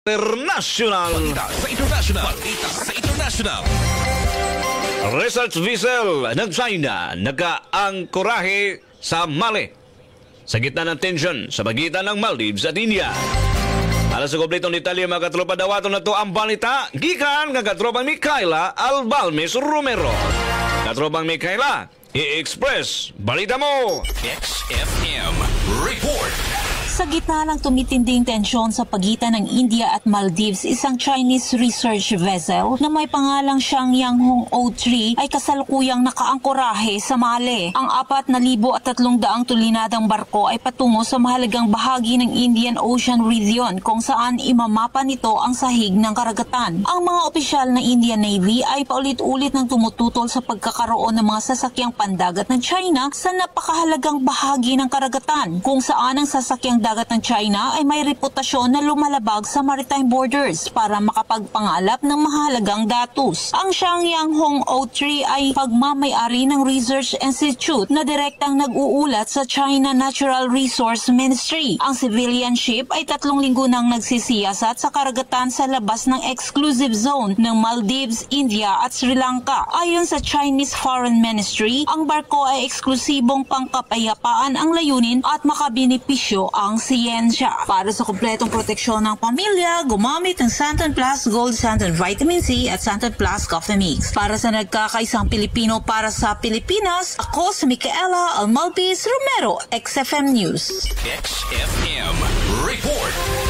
International. Balita sa international. Research vessel ng China nag-aangkorahe sa Mali sa gitna ng tension sa pagitan ng Maldives at India. Alas sa kompletong detalye mga katropa dawaton na to ang balita gikan ng katropang Micaela Albalmes Romero. Katropang Micaela, i-express balita mo. XFM Report. Sa gitna ng tumitinding tensyon sa pagitan ng India at Maldives, isang Chinese research vessel na may pangalang Xiangyang Hong 03 ay kasalukuyang nakaangkorahe sa Mali. Ang 4,300 tulinadang barko ay patungo sa mahalagang bahagi ng Indian Ocean region kung saan imamapa nito ang sahig ng karagatan. Ang mga opisyal ng Indian Navy ay paulit-ulit nang tumututol sa pagkakaroon ng mga sasakyang pandagat ng China sa napakahalagang bahagi ng karagatan kung saan ang sasakyang dagat ng China ay may reputasyon na lumalabag sa maritime borders para makapagpangalap ng mahalagang datos. Ang Xiangyang Hong 03 ay pagmamay-ari ng Research Institute na direktang nag-uulat sa China Natural Resource Ministry. Ang civilian ship ay 3 linggo nang nagsisiyasat sa karagatan sa labas ng exclusive zone ng Maldives, India at Sri Lanka. Ayon sa Chinese Foreign Ministry, ang barko ay eksklusibong pangkapayapaan ang layunin at makabinipisyo ang siyensya. Para sa kumpletong proteksyon ng pamilya, gumamit ng Santon Plus Gold Santon Vitamin C at Santon Plus Coffee Mix. Para sa nagkakaisang Pilipino para sa Pilipinas, ako si Micaela Albalmes Romero, XFM News. XFM Report.